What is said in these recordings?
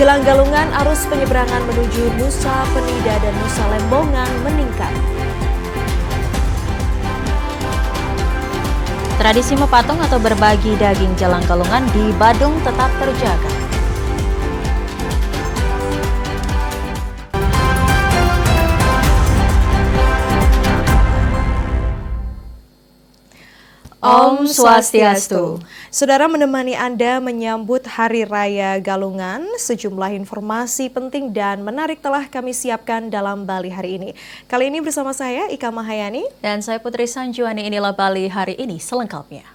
Jelang Galungan, arus penyeberangan menuju Nusa Penida dan Nusa Lembongan meningkat. Tradisi mepatung atau berbagi daging jelang Galungan di Badung tetap terjaga. Om Swastiastu. Saudara, menemani Anda menyambut Hari Raya Galungan, sejumlah informasi penting dan menarik telah kami siapkan dalam Bali hari ini. Kali ini bersama saya Ika Mahayani dan saya Putri Sanjuani. Inilah Bali hari ini selengkapnya.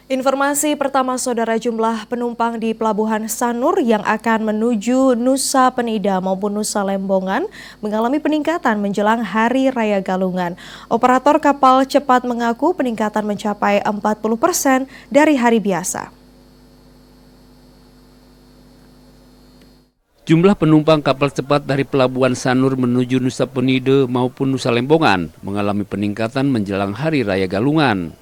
Informasi pertama, saudara, jumlah penumpang di Pelabuhan Sanur yang akan menuju Nusa Penida maupun Nusa Lembongan mengalami peningkatan menjelang Hari Raya Galungan. Operator kapal cepat mengaku peningkatan mencapai 40% dari hari biasa. Jumlah penumpang kapal cepat dari Pelabuhan Sanur menuju Nusa Penida maupun Nusa Lembongan mengalami peningkatan menjelang Hari Raya Galungan.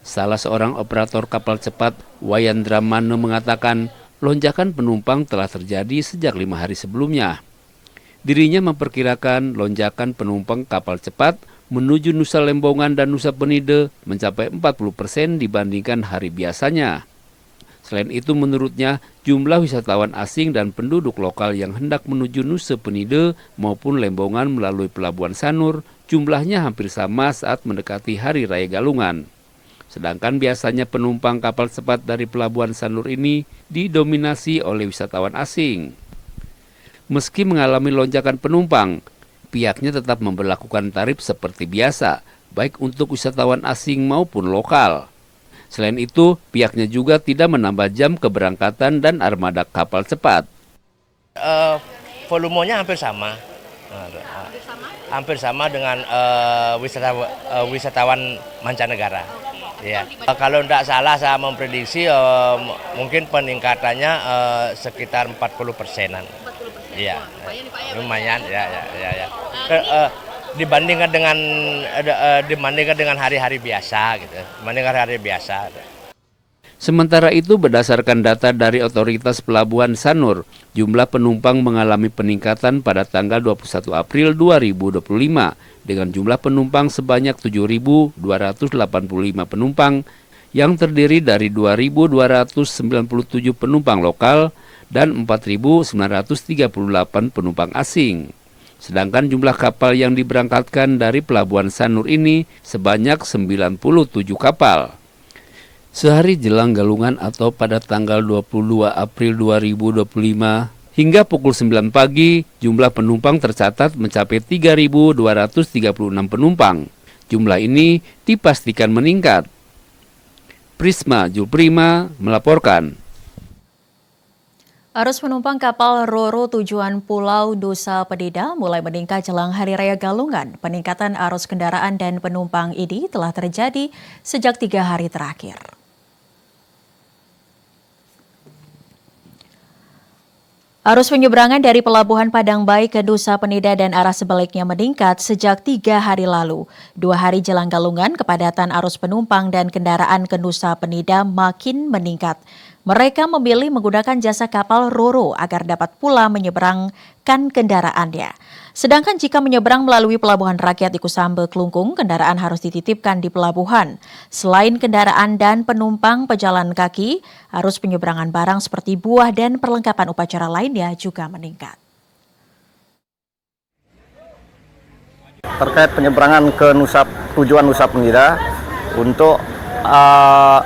Salah seorang operator kapal cepat, Wayandra Mane, mengatakan lonjakan penumpang telah terjadi sejak 5 hari sebelumnya. Dirinya memperkirakan lonjakan penumpang kapal cepat menuju Nusa Lembongan dan Nusa Penida mencapai 40% dibandingkan hari biasanya. Selain itu, menurutnya jumlah wisatawan asing dan penduduk lokal yang hendak menuju Nusa Penida maupun Lembongan melalui Pelabuhan Sanur jumlahnya hampir sama saat mendekati Hari Raya Galungan. Sedangkan biasanya penumpang kapal cepat dari Pelabuhan Sanur ini didominasi oleh wisatawan asing. Meski mengalami lonjakan penumpang, pihaknya tetap memberlakukan tarif seperti biasa, baik untuk wisatawan asing maupun lokal. Selain itu, pihaknya juga tidak menambah jam keberangkatan dan armada kapal cepat. Volumenya hampir sama. Hampir sama dengan wisatawan mancanegara. Ya. Kalau tidak salah saya memprediksi mungkin peningkatannya sekitar 40%-an. Iya. Lumayan ya. Dibandingkan dengan hari-hari biasa gitu. Dibandingkan hari biasa. Sementara itu, berdasarkan data dari Otoritas Pelabuhan Sanur, jumlah penumpang mengalami peningkatan pada tanggal 21 April 2025 dengan jumlah penumpang sebanyak 7.285 penumpang yang terdiri dari 2.297 penumpang lokal dan 4.938 penumpang asing. Sedangkan jumlah kapal yang diberangkatkan dari Pelabuhan Sanur ini sebanyak 97 kapal. Sehari jelang Galungan atau pada tanggal 22 April 2025 hingga pukul 9 pagi, jumlah penumpang tercatat mencapai 3.236 penumpang. Jumlah ini dipastikan meningkat. Prisma Julprima melaporkan. Arus penumpang kapal Roro tujuan Pulau Nusa Penida mulai meningkat jelang Hari Raya Galungan. Peningkatan arus kendaraan dan penumpang ini telah terjadi sejak 3 hari terakhir. Arus penyeberangan dari Pelabuhan Padang Bayi ke Nusa Penida dan arah sebaliknya meningkat sejak 3 hari lalu. 2 hari jelang Galungan, kepadatan arus penumpang dan kendaraan ke Nusa Penida makin meningkat. Mereka memilih menggunakan jasa kapal Roro agar dapat pula menyeberangkan kendaraannya. Sedangkan jika menyeberang melalui Pelabuhan Rakyat di Kusambe Klungkung, kendaraan harus dititipkan di pelabuhan. Selain kendaraan dan penumpang pejalan kaki, arus penyeberangan barang seperti buah dan perlengkapan upacara lainnya juga meningkat. Terkait penyeberangan ke tujuan Nusa Penida, untuk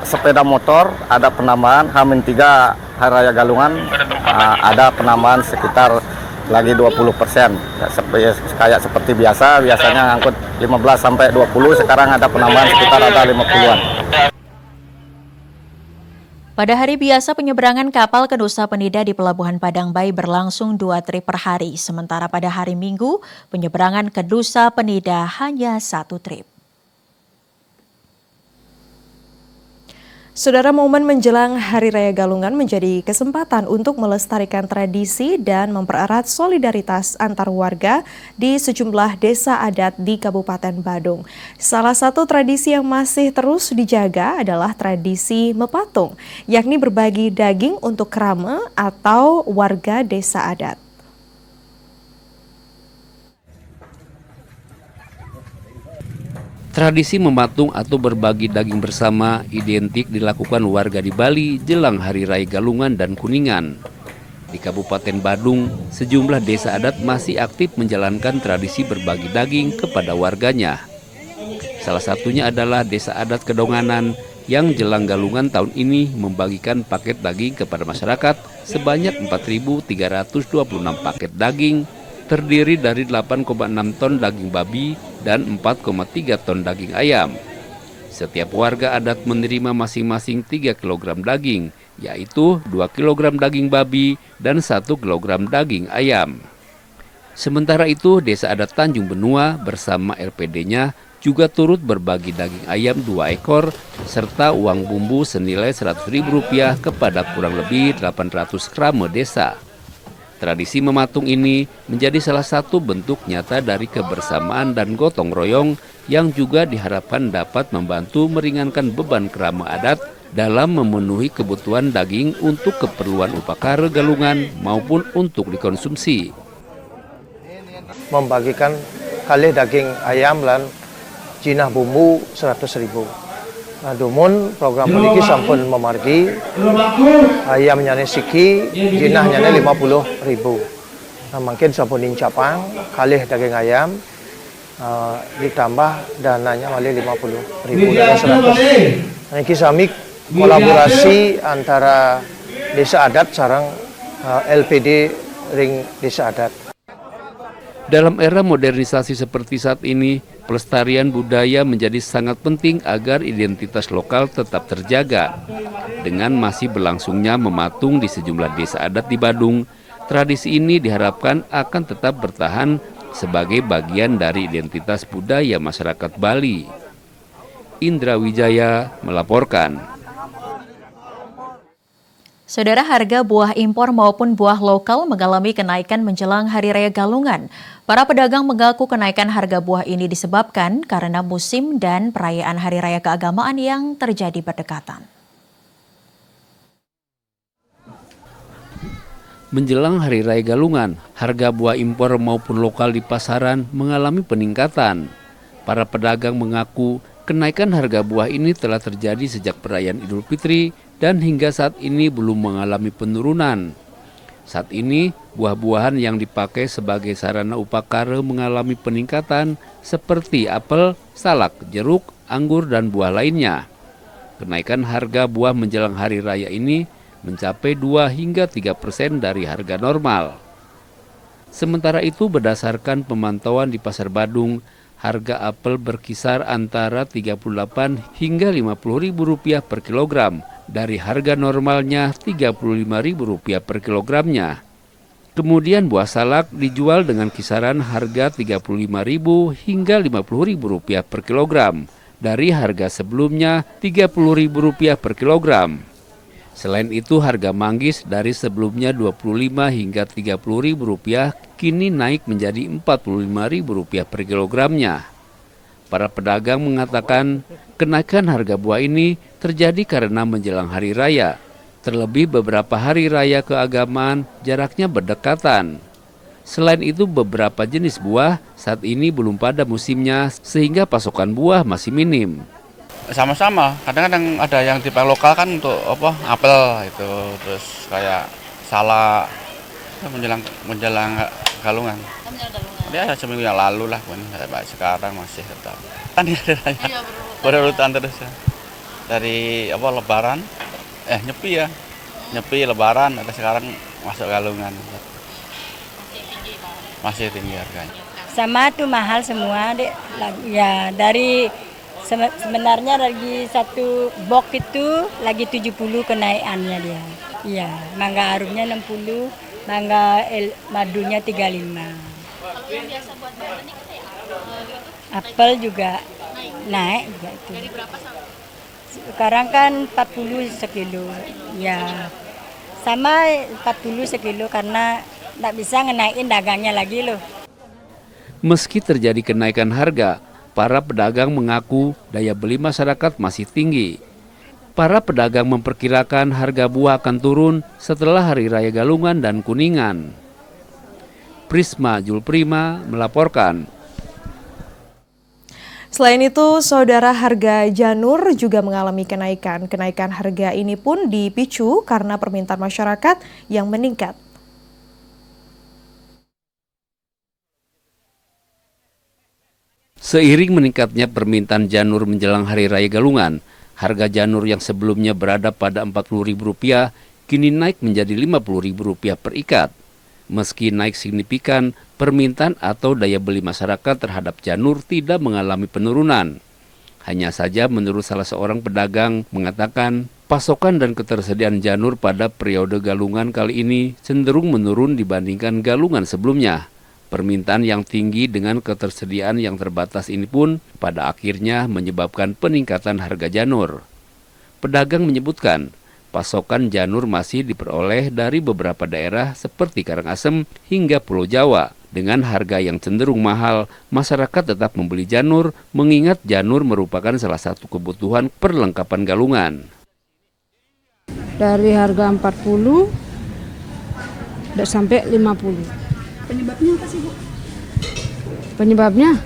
sepeda motor ada penambahan H-3 Hari Raya Galungan, ada penambahan sekitar lagi 20%. Kayak seperti biasanya ngangkut 15-20, sekarang ada penambahan sekitar ada 50-an. Pada hari biasa, penyeberangan kapal ke Nusa Penida di Pelabuhan Padang Bayi berlangsung 2 trip per hari, sementara pada hari Minggu, penyeberangan ke Nusa Penida hanya 1 trip. Saudara, momen menjelang Hari Raya Galungan menjadi kesempatan untuk melestarikan tradisi dan mempererat solidaritas antar warga di sejumlah desa adat di Kabupaten Badung. Salah satu tradisi yang masih terus dijaga adalah tradisi mepatung, yakni berbagi daging untuk kerama atau warga desa adat. Tradisi mematung atau berbagi daging bersama identik dilakukan warga di Bali jelang Hari Raya Galungan dan Kuningan. Di Kabupaten Badung, sejumlah desa adat masih aktif menjalankan tradisi berbagi daging kepada warganya. Salah satunya adalah Desa Adat Kedonganan yang jelang Galungan tahun ini membagikan paket daging kepada masyarakat sebanyak 4.326 paket daging, terdiri dari 8,6 ton daging babi dan 4,3 ton daging ayam. Setiap warga adat menerima masing-masing 3 kg daging, yaitu 2 kg daging babi dan 1 kg daging ayam. Sementara itu, Desa Adat Tanjung Benua bersama RPD-nya juga turut berbagi daging ayam 2 ekor serta uang bumbu senilai Rp100.000 kepada kurang lebih 800 krama desa. Tradisi mematung ini menjadi salah satu bentuk nyata dari kebersamaan dan gotong royong yang juga diharapkan dapat membantu meringankan beban kerama adat dalam memenuhi kebutuhan daging untuk keperluan upacara Galungan maupun untuk dikonsumsi. Membagikan kalih daging ayam lan jinah bumbu 100.000. Nah, dumun program ini sampun memargi ayam nyane siki, jinah nyane 50.000. Nah, mungkin sampun incapang kalih daging ayam ditambah dananya malih 50.000 dan 100. Nah, ini sami kolaborasi antara desa adat sareng LPD ring desa adat. Dalam era modernisasi seperti saat ini, pelestarian budaya menjadi sangat penting agar identitas lokal tetap terjaga. Dengan masih berlangsungnya mematung di sejumlah desa adat di Badung, tradisi ini diharapkan akan tetap bertahan sebagai bagian dari identitas budaya masyarakat Bali. Indra Wijaya melaporkan. Saudara, harga buah impor maupun buah lokal mengalami kenaikan menjelang Hari Raya Galungan. Para pedagang mengaku kenaikan harga buah ini disebabkan karena musim dan perayaan Hari Raya keagamaan yang terjadi berdekatan. Menjelang Hari Raya Galungan, harga buah impor maupun lokal di pasaran mengalami peningkatan. Para pedagang mengaku kenaikan harga buah ini telah terjadi sejak perayaan Idul Fitri dan hingga saat ini belum mengalami penurunan. Saat ini, buah-buahan yang dipakai sebagai sarana upacara mengalami peningkatan seperti apel, salak, jeruk, anggur, dan buah lainnya. Kenaikan harga buah menjelang Hari Raya ini mencapai 2 hingga 3% dari harga normal. Sementara itu, berdasarkan pemantauan di Pasar Badung, harga apel berkisar antara Rp38 hingga Rp50.000 per kilogram, dari harga normalnya Rp35.000 per kilogramnya. Kemudian buah salak dijual dengan kisaran harga Rp35.000 hingga Rp50.000 per kilogram, dari harga sebelumnya Rp30.000 per kilogram. Selain itu, harga manggis dari sebelumnya Rp25 hingga Rp30.000 kini naik menjadi Rp45.000 per kilogramnya. Para pedagang mengatakan kenaikan harga buah ini terjadi karena menjelang hari raya. Terlebih beberapa hari raya keagamaan jaraknya berdekatan. Selain itu, beberapa jenis buah saat ini belum pada musimnya sehingga pasokan buah masih minim. Sama-sama, kadang-kadang ada yang tipe lokal kan untuk apel itu, terus kayak salak menjelang Galungan. Ya seminggu yang lalu lah, sekarang masih tetap. Kan berurutan terus ya. Dari Lebaran, nyepi Lebaran, ada sekarang masuk Galungan. Masih tinggi harganya. Sama tuh mahal semua, Dek. Ya dari sebenarnya lagi satu box itu lagi 70 kenaikannya dia. Iya, mangga arumnya 60, mangga madunya 35. Biasa buat bahan ini apel juga naik juga itu. Dari berapa Sekarang kan 40 sekilo. Ya, sama 40 sekilo karena nggak bisa ngenaikin dagangnya lagi loh. Meski terjadi kenaikan harga, para pedagang mengaku daya beli masyarakat masih tinggi. Para pedagang memperkirakan harga buah akan turun setelah Hari Raya Galungan dan Kuningan. Prisma Julprima melaporkan. Selain itu, saudara, harga janur juga mengalami kenaikan. Kenaikan harga ini pun dipicu karena permintaan masyarakat yang meningkat. Seiring meningkatnya permintaan janur menjelang Hari Raya Galungan, harga janur yang sebelumnya berada pada Rp40.000 kini naik menjadi Rp50.000 per ikat. Meski naik signifikan, permintaan atau daya beli masyarakat terhadap janur tidak mengalami penurunan. Hanya saja menurut salah seorang pedagang mengatakan, pasokan dan ketersediaan janur pada periode Galungan kali ini cenderung menurun dibandingkan Galungan sebelumnya. Permintaan yang tinggi dengan ketersediaan yang terbatas ini pun pada akhirnya menyebabkan peningkatan harga janur. Pedagang menyebutkan, pasokan janur masih diperoleh dari beberapa daerah seperti Karangasem hingga Pulau Jawa. Dengan harga yang cenderung mahal, masyarakat tetap membeli janur mengingat janur merupakan salah satu kebutuhan perlengkapan Galungan. Dari harga 40 udah sampai 50. Penyebabnya apa sih, Bu? Penyebabnya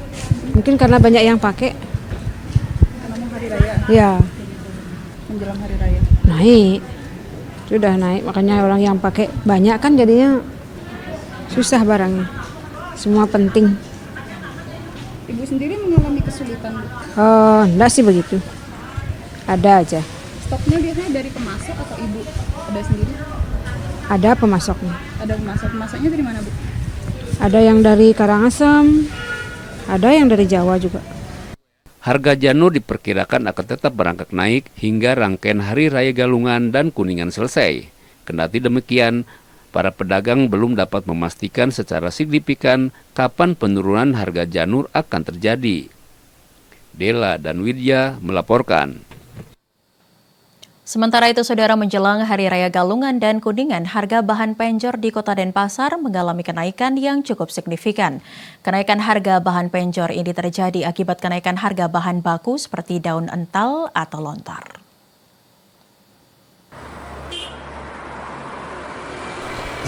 mungkin karena banyak yang pakai. Karena hari raya. Ya, Menjelang hari raya. naik. Sudah naik, makanya orang yang pakai banyak kan jadinya susah barangnya. Semua penting. Ibu sendiri mengalami kesulitan, Bu? Enggak sih begitu. Ada aja. Stoknya biasanya dari pemasok atau Ibu ada sendiri? Ada pemasoknya. Ada pemasok. Pemasoknya dari mana, Bu? Ada yang dari Karangasem, ada yang dari Jawa juga. Harga janur diperkirakan akan tetap berangkat naik hingga rangkaian Hari Raya Galungan dan Kuningan selesai. Kendati demikian, para pedagang belum dapat memastikan secara signifikan kapan penurunan harga janur akan terjadi. Dela dan Widya melaporkan. Sementara itu, saudara, menjelang Hari Raya Galungan dan Kuningan, harga bahan penjor di Kota Denpasar mengalami kenaikan yang cukup signifikan. Kenaikan harga bahan penjor ini terjadi akibat kenaikan harga bahan baku seperti daun ental atau lontar.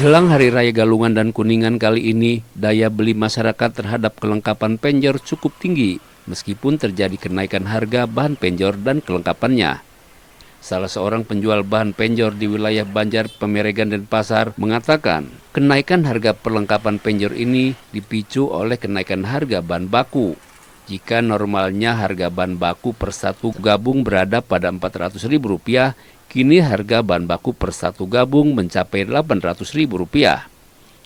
Jelang Hari Raya Galungan dan Kuningan kali ini, daya beli masyarakat terhadap kelengkapan penjor cukup tinggi, meskipun terjadi kenaikan harga bahan penjor dan kelengkapannya. Salah seorang penjual bahan penjor di wilayah Banjar Pemeregan Denpasar mengatakan, kenaikan harga perlengkapan penjor ini dipicu oleh kenaikan harga bahan baku. Jika normalnya harga bahan baku per satu gabung berada pada Rp400.000, kini harga bahan baku per satu gabung mencapai Rp800.000.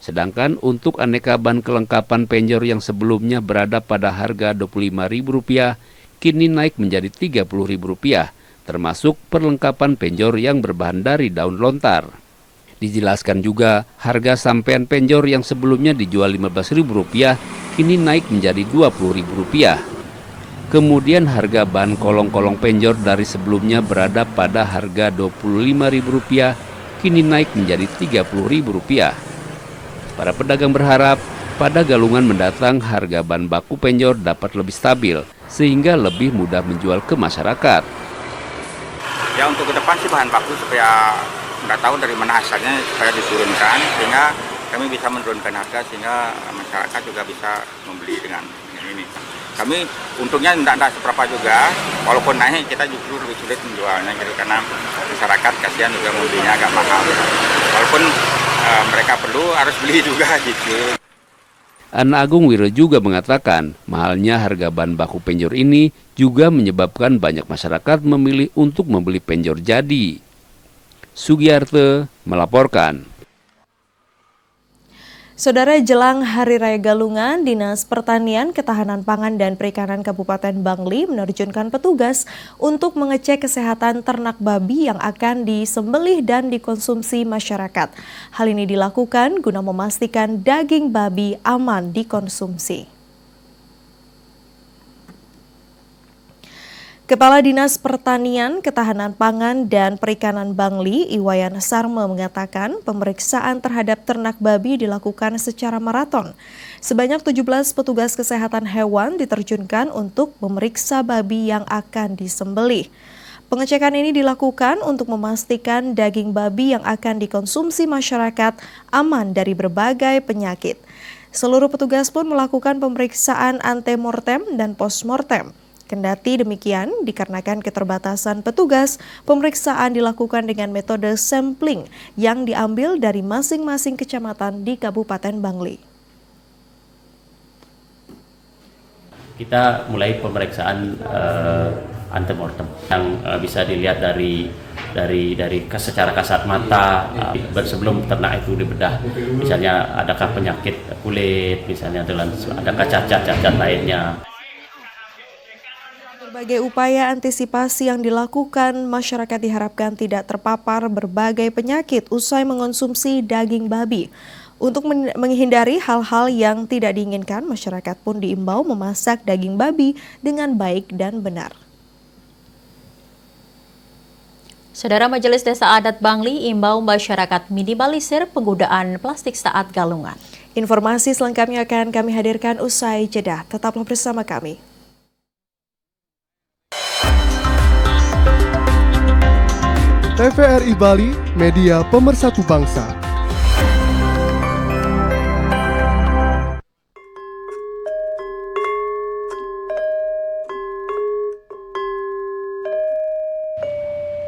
Sedangkan untuk aneka bahan kelengkapan penjor yang sebelumnya berada pada harga Rp25.000, kini naik menjadi Rp30.000. Termasuk perlengkapan penjor yang berbahan dari daun lontar. Dijelaskan juga, harga sampean penjor yang sebelumnya dijual Rp15.000 kini naik menjadi Rp20.000. Kemudian harga bahan kolong-kolong penjor dari sebelumnya berada pada harga Rp25.000 kini naik menjadi Rp30.000. Para pedagang berharap pada Galungan mendatang harga bahan baku penjor dapat lebih stabil sehingga lebih mudah menjual ke masyarakat. Ya, untuk ke depan sih bahan baku supaya nggak tahu dari mana asalnya supaya diturunkan sehingga kami bisa menurunkan harga sehingga masyarakat juga bisa membeli dengan ini. Kami untungnya tidak seberapa juga, walaupun naik kita justru lebih sulit menjualnya gitu, karena masyarakat kasihan juga membelinya agak mahal. Walaupun mereka perlu harus beli juga gitu. Ana Agung Wiro juga mengatakan mahalnya harga bahan baku penjor ini juga menyebabkan banyak masyarakat memilih untuk membeli penjor jadi. Sugiyarte melaporkan. Saudara, jelang Hari Raya Galungan, Dinas Pertanian, Ketahanan Pangan dan Perikanan Kabupaten Bangli menerjunkan petugas untuk mengecek kesehatan ternak babi yang akan disembelih dan dikonsumsi masyarakat. Hal ini dilakukan guna memastikan daging babi aman dikonsumsi. Kepala Dinas Pertanian, Ketahanan Pangan, dan Perikanan Bangli, Iwayan Sarma mengatakan pemeriksaan terhadap ternak babi dilakukan secara maraton. Sebanyak 17 petugas kesehatan hewan diterjunkan untuk memeriksa babi yang akan disembelih. Pengecekan ini dilakukan untuk memastikan daging babi yang akan dikonsumsi masyarakat aman dari berbagai penyakit. Seluruh petugas pun melakukan pemeriksaan antemortem dan postmortem. Kendati demikian, dikarenakan keterbatasan petugas, pemeriksaan dilakukan dengan metode sampling yang diambil dari masing-masing kecamatan di Kabupaten Bangli. Kita mulai pemeriksaan antemortem yang bisa dilihat dari secara kasat mata sebelum ternak itu dibedah, misalnya adakah penyakit kulit, misalnya adakah cacat-cacat lainnya. Berbagai upaya antisipasi yang dilakukan, masyarakat diharapkan tidak terpapar berbagai penyakit usai mengonsumsi daging babi. Untuk menghindari hal-hal yang tidak diinginkan, masyarakat pun diimbau memasak daging babi dengan baik dan benar. Saudara, Majelis Desa Adat Bangli imbau masyarakat minimalisir penggunaan plastik saat galungan. Informasi selengkapnya akan kami hadirkan usai jeda. Tetaplah bersama kami. TVRI Bali, media pemersatu bangsa.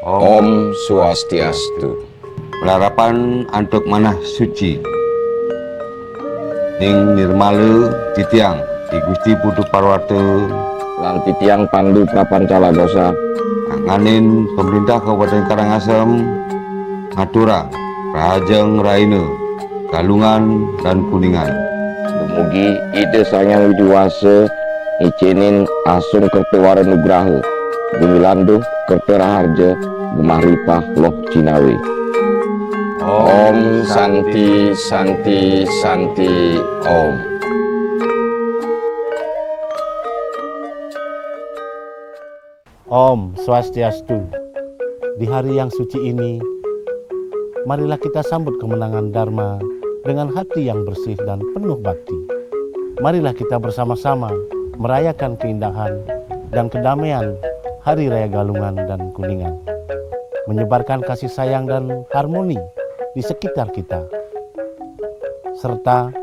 Om Swastiastu. Pelarapan antuk manah suci. Ning nirmale titiang di Gusti Putu Parwata lan titiang Pandu Prapancala Dosa. Anganin pemerintah Kabupaten Karangasem, Ngatura, Rajeng Raina, Galungan dan Kuningan. Dumugi ide sanyang widiwase ngicinin asung kertewara nugraha. Gumilanduh kerteraharja gemaripah loh Cinawi. Om Santi Santi Santi Om. Om Swastiastu. Di hari yang suci ini, marilah kita sambut kemenangan Dharma dengan hati yang bersih dan penuh bakti. Marilah kita bersama-sama merayakan keindahan dan kedamaian Hari Raya Galungan dan Kuningan, menyebarkan kasih sayang dan harmoni di sekitar kita, serta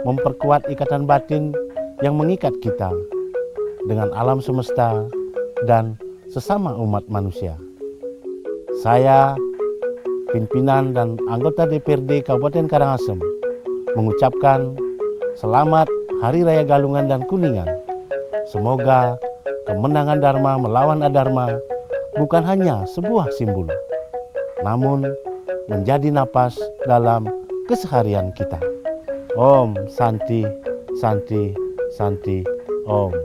memperkuat ikatan batin yang mengikat kita dengan alam semesta dan sesama umat manusia. Saya, pimpinan dan anggota DPRD Kabupaten Karangasem, mengucapkan selamat Hari Raya Galungan dan Kuningan. Semoga kemenangan Dharma melawan Adharma bukan hanya sebuah simbol, namun menjadi napas dalam keseharian kita. Om Santi Santi Santi Om.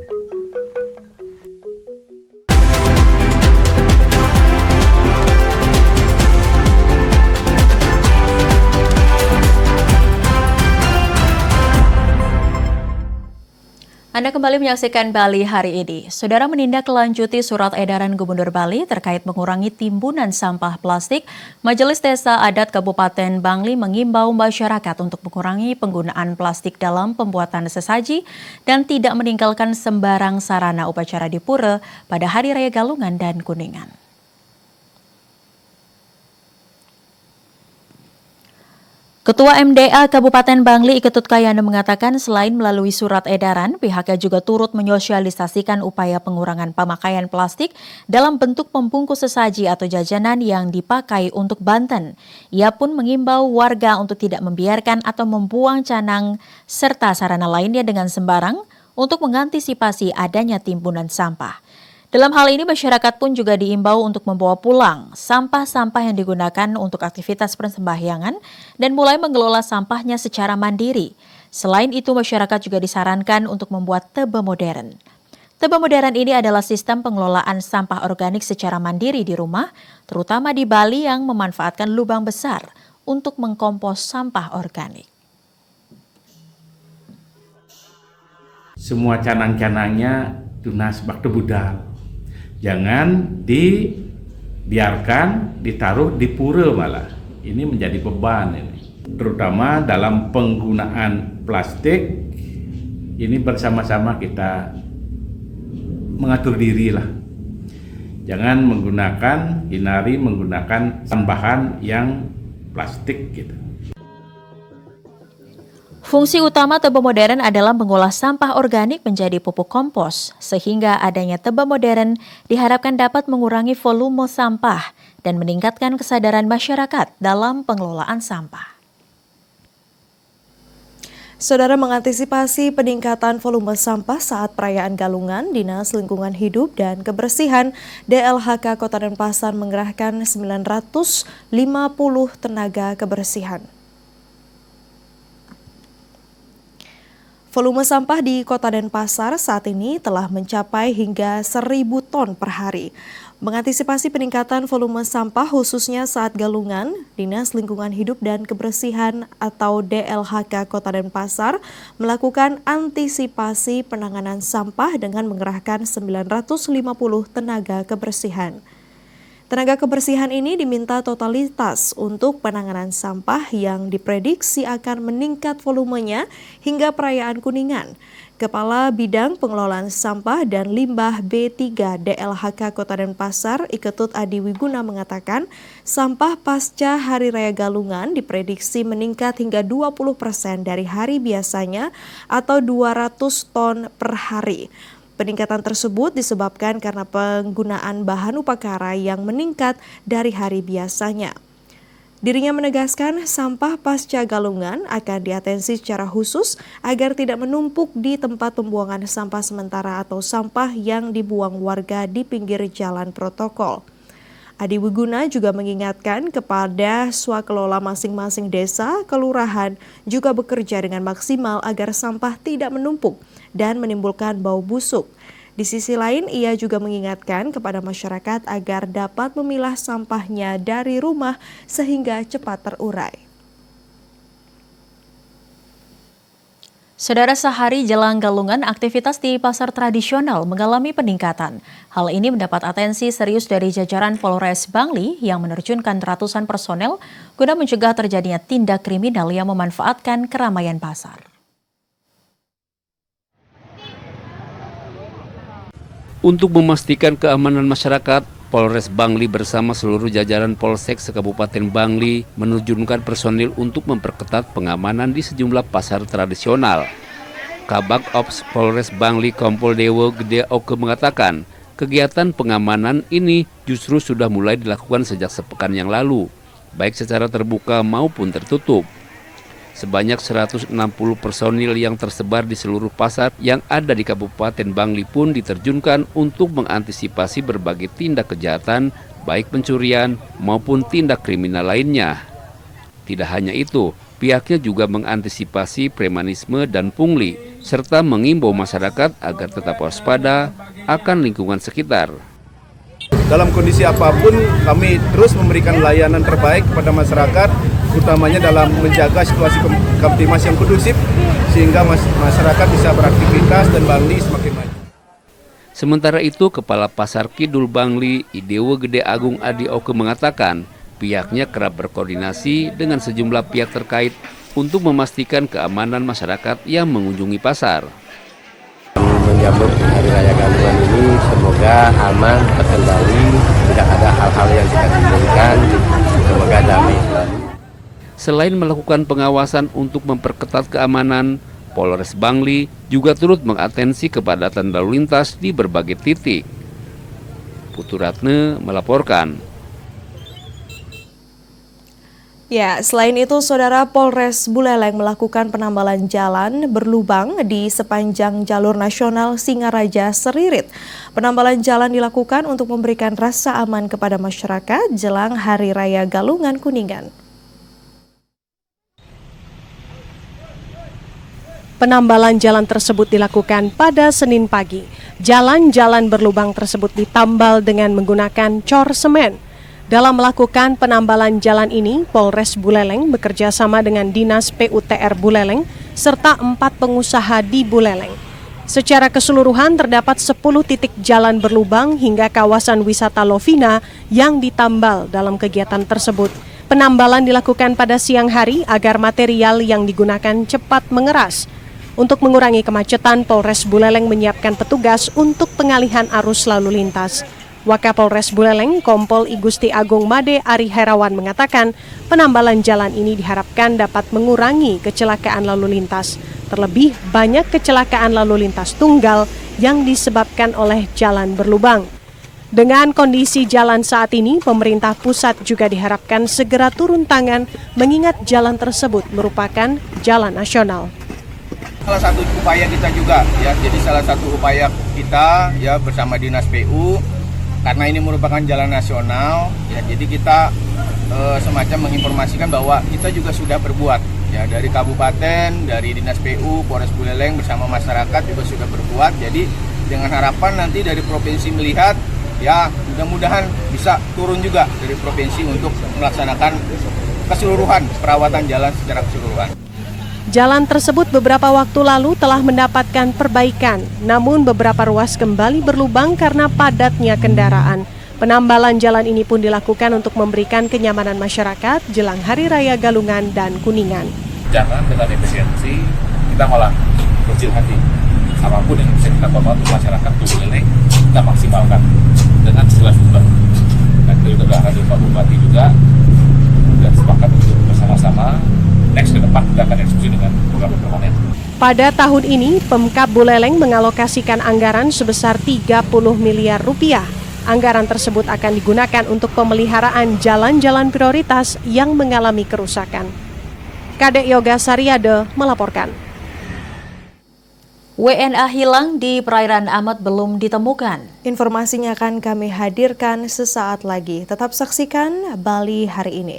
Anda kembali menyaksikan Bali hari ini. Saudara, menindaklanjuti surat edaran Gubernur Bali terkait mengurangi timbunan sampah plastik, Majelis Desa Adat Kabupaten Bangli mengimbau masyarakat untuk mengurangi penggunaan plastik dalam pembuatan sesaji dan tidak meninggalkan sembarang sarana upacara di pura pada Hari Raya Galungan dan Kuningan. Ketua MDA Kabupaten Bangli Iketut Kayana mengatakan selain melalui surat edaran, pihaknya juga turut menyosialisasikan upaya pengurangan pemakaian plastik dalam bentuk pembungkus sesaji atau jajanan yang dipakai untuk Banten. Ia pun mengimbau warga untuk tidak membiarkan atau membuang canang serta sarana lainnya dengan sembarang untuk mengantisipasi adanya timbunan sampah. Dalam hal ini, masyarakat pun juga diimbau untuk membawa pulang sampah-sampah yang digunakan untuk aktivitas persembahyangan dan mulai mengelola sampahnya secara mandiri. Selain itu, masyarakat juga disarankan untuk membuat tebe modern. Tebe modern ini adalah sistem pengelolaan sampah organik secara mandiri di rumah, terutama di Bali yang memanfaatkan lubang besar untuk mengkompos sampah organik. Semua canang-canangnya tunas bakte budal. Jangan dibiarkan ditaruh di pura malah. Ini menjadi beban ini. Terutama dalam penggunaan plastik, ini bersama-sama kita mengatur diri lah. Jangan hindari menggunakan bahan yang plastik gitu. Fungsi utama tebel modern adalah mengolah sampah organik menjadi pupuk kompos, sehingga adanya tebel modern diharapkan dapat mengurangi volume sampah dan meningkatkan kesadaran masyarakat dalam pengelolaan sampah. Saudara, mengantisipasi peningkatan volume sampah saat perayaan Galungan, Dinas Lingkungan Hidup dan Kebersihan DLHK Kota Denpasar mengerahkan 950 tenaga kebersihan. Volume sampah di Kota Denpasar saat ini telah mencapai hingga 1.000 ton per hari. Mengantisipasi peningkatan volume sampah khususnya saat Galungan, Dinas Lingkungan Hidup dan Kebersihan atau DLHK Kota Denpasar melakukan antisipasi penanganan sampah dengan mengerahkan 950 tenaga kebersihan. Tenaga kebersihan ini diminta totalitas untuk penanganan sampah yang diprediksi akan meningkat volumenya hingga perayaan Kuningan. Kepala Bidang Pengelolaan Sampah dan Limbah B3 DLHK Kota Denpasar, Iketut Adi Wiguna mengatakan, sampah pasca Hari Raya Galungan diprediksi meningkat hingga 20% dari hari biasanya atau 200 ton per hari. Peningkatan tersebut disebabkan karena penggunaan bahan upakara yang meningkat dari hari biasanya. Dirinya menegaskan sampah pasca Galungan akan diatensi secara khusus agar tidak menumpuk di tempat pembuangan sampah sementara atau sampah yang dibuang warga di pinggir jalan protokol. Adi Wiguna juga mengingatkan kepada swakelola masing-masing desa, kelurahan juga bekerja dengan maksimal agar sampah tidak menumpuk dan menimbulkan bau busuk. Di sisi lain, ia juga mengingatkan kepada masyarakat agar dapat memilah sampahnya dari rumah sehingga cepat terurai. Saudara, sehari jelang Galungan, aktivitas di pasar tradisional mengalami peningkatan. Hal ini mendapat atensi serius dari jajaran Polres Bangli yang menerjunkan ratusan personel guna mencegah terjadinya tindak kriminal yang memanfaatkan keramaian pasar. Untuk memastikan keamanan masyarakat, Polres Bangli bersama seluruh jajaran Polsek se-Kabupaten Bangli menerjunkan personil untuk memperketat pengamanan di sejumlah pasar tradisional. Kabag Ops Polres Bangli Kompol Dewo Gede Oke mengatakan, kegiatan pengamanan ini justru sudah mulai dilakukan sejak sepekan yang lalu, baik secara terbuka maupun tertutup. Sebanyak 160 personil yang tersebar di seluruh pasar yang ada di Kabupaten Bangli pun diterjunkan untuk mengantisipasi berbagai tindak kejahatan, baik pencurian maupun tindak kriminal lainnya. Tidak hanya itu, pihaknya juga mengantisipasi premanisme dan pungli, serta mengimbau masyarakat agar tetap waspada akan lingkungan sekitar. Dalam kondisi apapun, kami terus memberikan layanan terbaik kepada masyarakat, utamanya dalam menjaga situasi Kamtimas yang kondusif, sehingga masyarakat bisa beraktivitas dan Bangli semakin maju. Sementara itu, Kepala Pasar Kidul Bangli, Idewo Gede Agung Adi Oke mengatakan, pihaknya kerap berkoordinasi dengan sejumlah pihak terkait untuk memastikan keamanan masyarakat yang mengunjungi pasar. Menyambut Hari Raya Galungan ini semoga aman, terkendali, tidak ada hal-hal yang tidak diinginkan, semoga damai selalu. Selain melakukan pengawasan untuk memperketat keamanan, Polres Bangli juga turut mengatensi kepadatan lalu lintas di berbagai titik. Putu Ratne melaporkan. Ya, selain itu, Saudara, Polres Buleleng melakukan penambalan jalan berlubang di sepanjang jalur nasional Singaraja Seririt. Penambalan jalan dilakukan untuk memberikan rasa aman kepada masyarakat jelang Hari Raya Galungan Kuningan. Penambalan jalan tersebut dilakukan pada Senin pagi. Jalan-jalan berlubang tersebut ditambal dengan menggunakan cor semen. Dalam melakukan penambalan jalan ini, Polres Buleleng bekerja sama dengan Dinas PUTR Buleleng serta 4 pengusaha di Buleleng. Secara keseluruhan terdapat 10 titik jalan berlubang hingga kawasan wisata Lovina yang ditambal dalam kegiatan tersebut. Penambalan dilakukan pada siang hari agar material yang digunakan cepat mengeras. Untuk mengurangi kemacetan, Polres Buleleng menyiapkan petugas untuk pengalihan arus lalu lintas. Wakapolres Buleleng, Kompol I Gusti Agung Made Ari Herawan mengatakan, penambalan jalan ini diharapkan dapat mengurangi kecelakaan lalu lintas. Terlebih banyak kecelakaan lalu lintas tunggal yang disebabkan oleh jalan berlubang. Dengan kondisi jalan saat ini, pemerintah pusat juga diharapkan segera turun tangan mengingat jalan tersebut merupakan jalan nasional. Salah satu upaya kita juga ya, jadi salah satu upaya kita ya bersama Dinas PU karena ini merupakan jalan nasional ya, jadi kita semacam menginformasikan bahwa kita juga sudah berbuat ya, dari kabupaten, dari Dinas PU, Polres Buleleng bersama masyarakat juga sudah berbuat. Jadi dengan harapan nanti dari provinsi melihat ya, mudah-mudahan bisa turun juga dari provinsi untuk melaksanakan keseluruhan perawatan jalan secara keseluruhan. Jalan tersebut beberapa waktu lalu telah mendapatkan perbaikan, namun beberapa ruas kembali berlubang karena padatnya kendaraan. Penambalan jalan ini pun dilakukan untuk memberikan kenyamanan masyarakat jelang Hari Raya Galungan dan Kuningan. Jangan dengan efisiensi kita malah kecil hati. Apapun yang bisa kita bawa untuk masyarakat Buleleng, kita maksimalkan dengan segala sumber. Dan itu sudah hadir Pak Bupati juga, dan sepakat untuk bersama-sama. Next ke depan kita akan eksekusi dengan program permanen. Pada tahun ini, Pemkab Buleleng mengalokasikan anggaran sebesar 30 miliar rupiah. Anggaran tersebut akan digunakan untuk pemeliharaan jalan-jalan prioritas yang mengalami kerusakan. Kadek Yoga Sariade melaporkan. WNA hilang di perairan Amet belum ditemukan. Informasinya akan kami hadirkan sesaat lagi. Tetap saksikan Bali hari ini.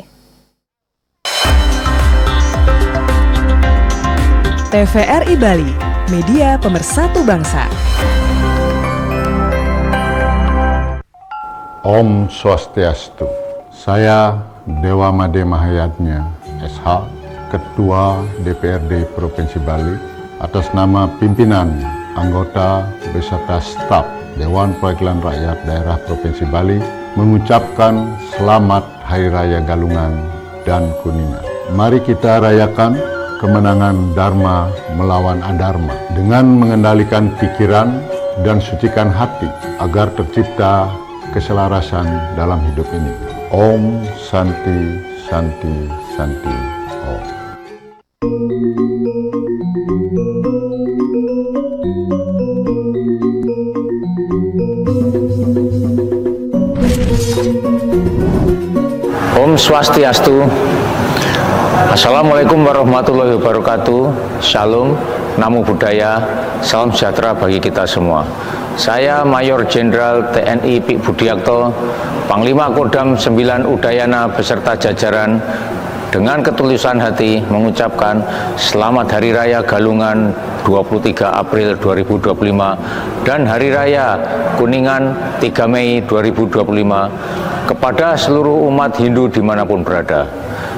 TVRI Bali, media pemersatu bangsa. Om Swastiastu. Saya Dewa Made Mahayatnya, SH, Ketua DPRD Provinsi Bali, atas nama pimpinan, anggota, beserta staf Dewan Perwakilan Rakyat Daerah Provinsi Bali, mengucapkan selamat Hari Raya Galungan dan Kuningan. Mari kita rayakan kemenangan Dharma melawan Adharma dengan mengendalikan pikiran dan sucikan hati agar tercipta keselarasan dalam hidup ini. Om Santi Santi Santi Om. Om Swastiastu. Assalamualaikum warahmatullahi wabarakatuh. Shalom, Namo Buddhaya, salam sejahtera bagi kita semua. Saya Mayor Jenderal TNI Pik Budiakto, Panglima Kodam 9 Udayana beserta jajaran, dengan ketulusan hati mengucapkan Selamat Hari Raya Galungan 23 April 2025 dan Hari Raya Kuningan 3 Mei 2025 kepada seluruh umat Hindu dimanapun berada.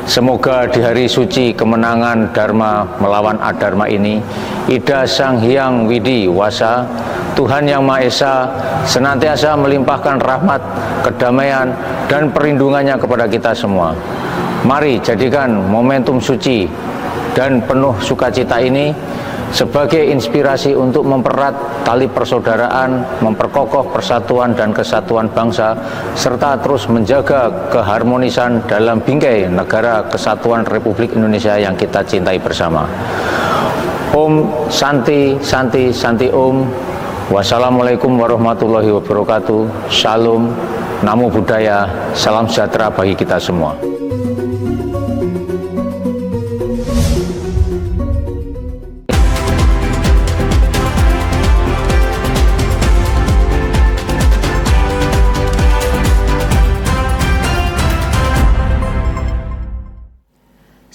Semoga di hari suci kemenangan Dharma melawan Adharma ini, Ida Sang Hyang Widi Wasa, Tuhan Yang Maha Esa, senantiasa melimpahkan rahmat, kedamaian, dan perlindungannya kepada kita semua. Mari jadikan momentum suci dan penuh sukacita ini sebagai inspirasi untuk mempererat tali persaudaraan, memperkokoh persatuan dan kesatuan bangsa, serta terus menjaga keharmonisan dalam bingkai negara kesatuan Republik Indonesia yang kita cintai bersama. Om Santi Santi Santi Om. Wassalamualaikum warahmatullahi wabarakatuh. Shalom, Namo Buddhaya, salam sejahtera bagi kita semua.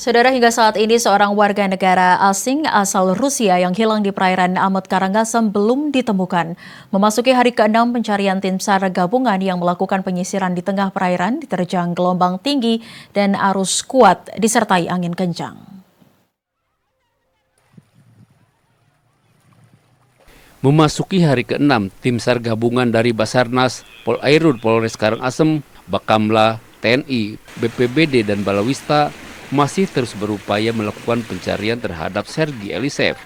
Saudara, hingga saat ini seorang warga negara asing asal Rusia yang hilang di perairan Amet Karangasem belum ditemukan. Memasuki hari ke-6 pencarian tim SAR gabungan yang melakukan penyisiran di tengah perairan diterjang gelombang tinggi dan arus kuat disertai angin kencang. Memasuki hari ke-6, tim SAR gabungan dari Basarnas, Polairut, Polres Karangasem, Bakamla, TNI, BPBD, dan Balawista masih terus berupaya melakukan pencarian terhadap Sergi Elisev,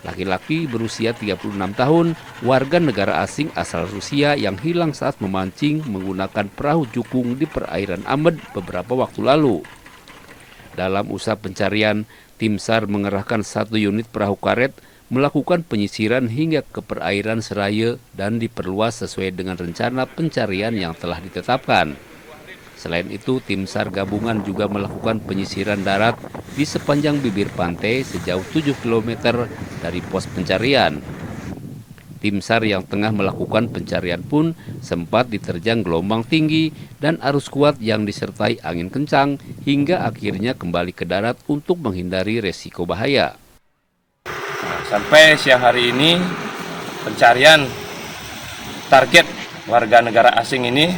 laki-laki berusia 36 tahun, warga negara asing asal Rusia yang hilang saat memancing menggunakan perahu jukung di perairan Amed beberapa waktu lalu. Dalam usaha pencarian, tim SAR mengerahkan 1 unit perahu karet melakukan penyisiran hingga ke perairan Seraya dan diperluas sesuai dengan rencana pencarian yang telah ditetapkan. Selain itu, tim SAR gabungan juga melakukan penyisiran darat di sepanjang bibir pantai sejauh 7 km dari pos pencarian. Tim SAR yang tengah melakukan pencarian pun sempat diterjang gelombang tinggi dan arus kuat yang disertai angin kencang hingga akhirnya kembali ke darat untuk menghindari resiko bahaya. Sampai siang hari ini pencarian target warga negara asing ini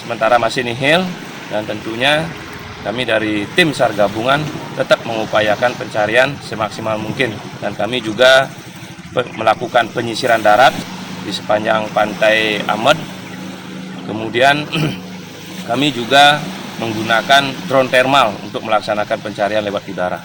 sementara masih nihil, dan tentunya kami dari tim SAR gabungan tetap mengupayakan pencarian semaksimal mungkin, dan kami juga melakukan penyisiran darat di sepanjang pantai Amed. Kemudian kami juga menggunakan drone thermal untuk melaksanakan pencarian lewat udara.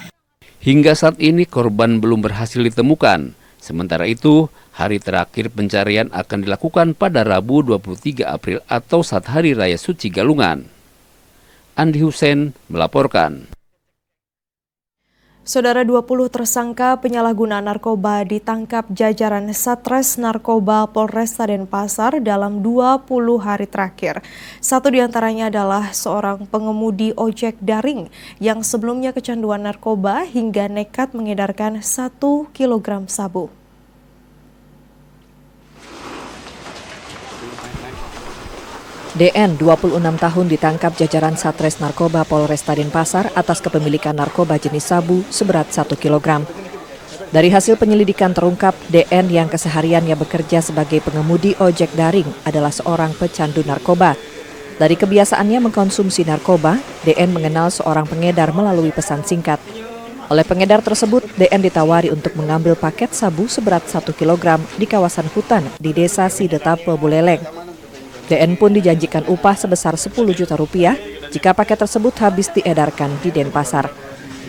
Hingga saat ini korban belum berhasil ditemukan. Sementara itu, hari terakhir pencarian akan dilakukan pada Rabu 23 April atau saat Hari Raya Suci Galungan. Andi Hussein melaporkan. Saudara, 20 tersangka penyalahgunaan narkoba ditangkap jajaran Satres Narkoba Polresta Denpasar dalam 20 hari terakhir. Satu diantaranya adalah seorang pengemudi ojek daring yang sebelumnya kecanduan narkoba hingga nekat mengedarkan 1 kilogram sabu. DN, 26 tahun, ditangkap jajaran Satres Narkoba Polresta Denpasar atas kepemilikan narkoba jenis sabu seberat 1 kg. Dari hasil penyelidikan terungkap, DN yang kesehariannya bekerja sebagai pengemudi ojek daring adalah seorang pecandu narkoba. Dari kebiasaannya mengkonsumsi narkoba, DN mengenal seorang pengedar melalui pesan singkat. Oleh pengedar tersebut, DN ditawari untuk mengambil paket sabu seberat 1 kg di kawasan hutan di Desa Sidetape, Buleleng. DN pun dijanjikan upah sebesar 10 juta rupiah jika paket tersebut habis diedarkan di Denpasar.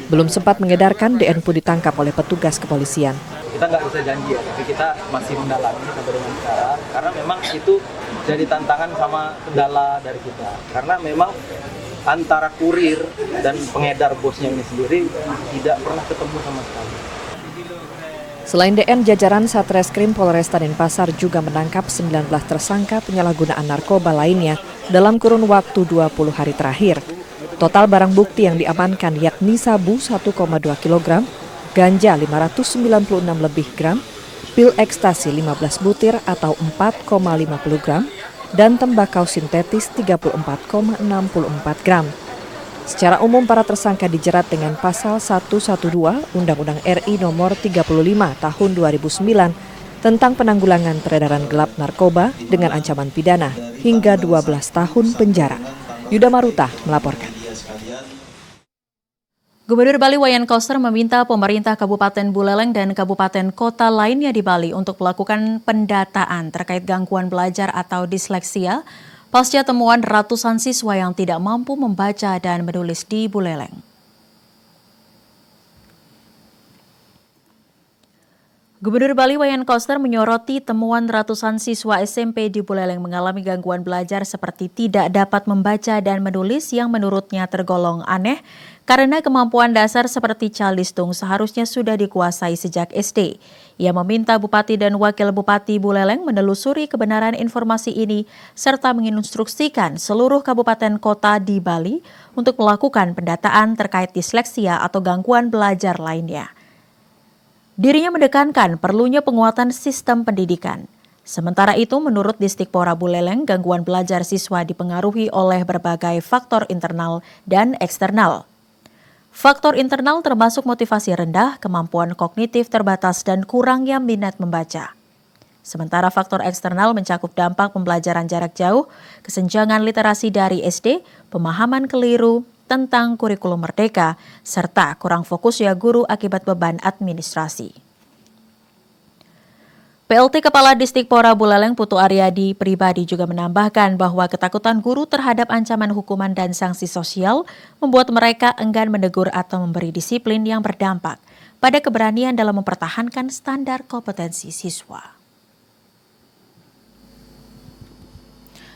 Belum sempat mengedarkan, DN pun ditangkap oleh petugas kepolisian. Kita nggak bisa janji ya, tapi kita masih mendalami sampai dengan sekarang, karena memang itu jadi tantangan sama kendala dari kita. Karena memang antara kurir dan pengedar bosnya ini sendiri tidak pernah ketemu sama sekali. Selain DN, jajaran Satreskrim Polresta Denpasar juga menangkap 19 tersangka penyalahgunaan narkoba lainnya dalam kurun waktu 20 hari terakhir. Total barang bukti yang diamankan yakni sabu 1,2 kg, ganja 596 lebih gram, pil ekstasi 15 butir atau 4,50 gram, dan tembakau sintetis 34,64 gram. Secara umum, para tersangka dijerat dengan pasal 112 Undang-Undang RI nomor 35 tahun 2009 tentang penanggulangan peredaran gelap narkoba dengan ancaman pidana hingga 12 tahun penjara. Yuda Maruta melaporkan. Gubernur Bali Wayan Koster meminta pemerintah Kabupaten Buleleng dan kabupaten kota lainnya di Bali untuk melakukan pendataan terkait gangguan belajar atau disleksia pasca temuan ratusan siswa yang tidak mampu membaca dan menulis di Buleleng. Gubernur Bali Wayan Koster menyoroti temuan ratusan siswa SMP di Buleleng mengalami gangguan belajar seperti tidak dapat membaca dan menulis yang menurutnya tergolong aneh karena kemampuan dasar seperti calistung seharusnya sudah dikuasai sejak SD. Ia meminta Bupati dan Wakil Bupati Buleleng menelusuri kebenaran informasi ini serta menginstruksikan seluruh kabupaten kota di Bali untuk melakukan pendataan terkait disleksia atau gangguan belajar lainnya. Dirinya menekankan perlunya penguatan sistem pendidikan. Sementara itu, menurut Distikpora Buleleng, gangguan belajar siswa dipengaruhi oleh berbagai faktor internal dan eksternal. Faktor internal termasuk motivasi rendah, kemampuan kognitif terbatas, dan kurangnya minat membaca. Sementara faktor eksternal mencakup dampak pembelajaran jarak jauh, kesenjangan literasi dari SD, pemahaman keliru tentang kurikulum merdeka, serta kurang fokusnya guru akibat beban administrasi. PLT Kepala Distikpora Buleleng Putu Aryadi pribadi juga menambahkan bahwa ketakutan guru terhadap ancaman hukuman dan sanksi sosial membuat mereka enggan menegur atau memberi disiplin yang berdampak pada keberanian dalam mempertahankan standar kompetensi siswa.